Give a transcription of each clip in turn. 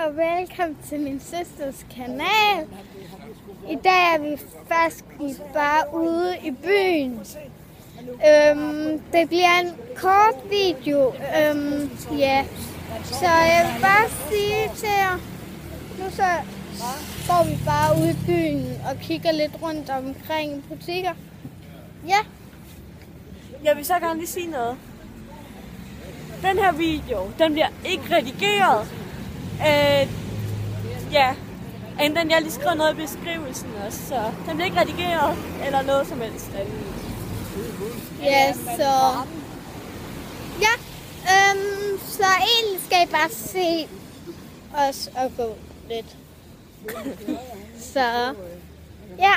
og velkommen til min søsters kanal. I dag er vi faktisk bare ude i byen. Det bliver en kort video. Ja. Så jeg vil bare sige til jer, nu så går vi bare ude i byen og kigger lidt rundt omkring butikker. Ja. Jeg vil så gerne lige sige noget. Den her video, den bliver ikke redigeret. Enten jeg lige skriver noget i beskrivelsen også, så den bliver ikke redigeret eller noget som helst andet. Ja, så... Ja, så egentlig skal I bare se os og gå lidt. Så, ja.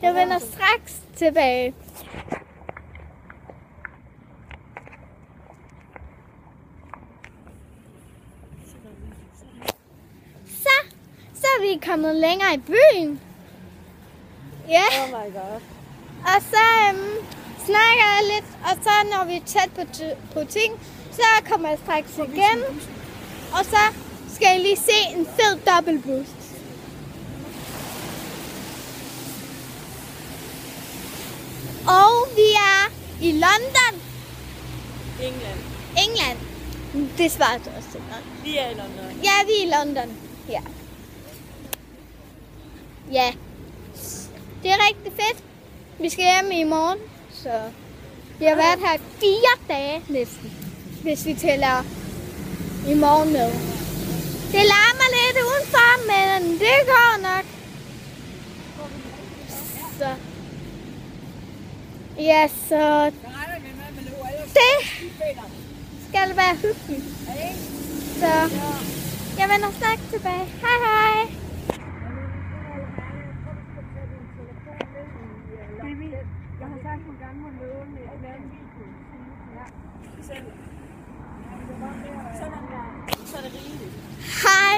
Jeg vender straks tilbage. Så er vi kommet længere i byen. Ja. Oh my god. Og så snakker jeg lidt, og så når vi er tæt på ting, så kommer jeg straks igen. Og så skal I lige se en fed dobbeltbus. Og vi er i London. England. Det svarer du også til noget. Vi er i London. Ja, vi er i London. Ja. Ja. Det er rigtig fedt. Vi skal hjem i morgen, så vi har været her 4 dage næsten, hvis vi tæller i morgen med. Det larmer lidt udenfor, men det går nok. Så. Ja, så det skal være hyggeligt. Så jeg vender straks tilbage. Hej hej. Jeg har sagt nogle gange, at lave en video. Ja. Så er det rigeligt. Hej.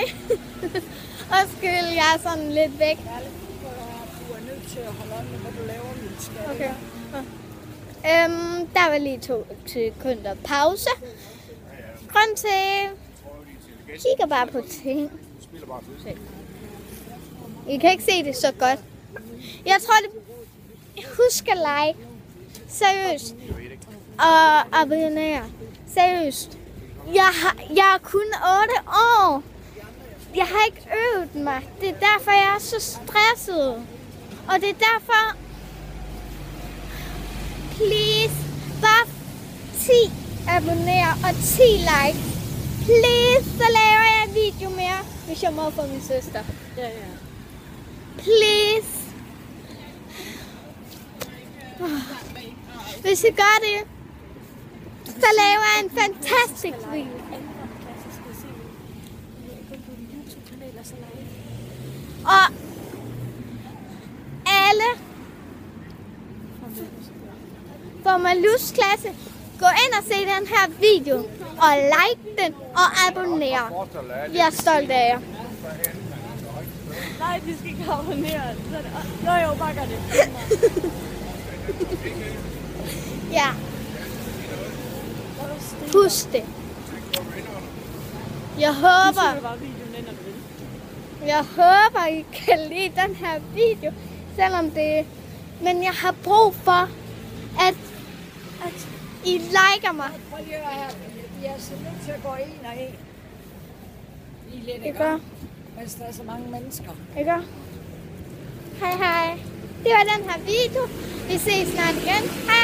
Undskyld, jeg er sådan lidt væk. Du er nødt til at holde øje med, hvad du laver, min skat. Okay. Der var lige 2 sekunder pause. Grund til, kigger bare på ting. I kan ikke se det så godt. Jeg tror, det... Husk at like. Seriøst. Og abonnere. Seriøst. Jeg er kun 8 år. Jeg har ikke øvet mig. Det er derfor, jeg er så stresset. Og det er derfor... Please. Bare 10 abonnere og 10 like. Please. Så laver jeg en video mere, hvis jeg må få min søster. Ja. Please. Hvis I gør det, så laver jeg en fantastisk video. Og alle på Malus klasse, gå ind og se den her video, og like den og abonner. Jeg er stolt af jer. Nej, de skal ikke abonnere. Nå jo, bare gør det. Ja. Husk det. Jeg håber, I kan lide den her video, selvom det... Men jeg har brug for, at I liker mig. Prøv lige at her. Jeg er så nødt til at gå en og en. I lidt, Ikke? Mens der er så mange mennesker. Ikke? Hej hej. Det var den her video. Vi ses snart igen. Hej.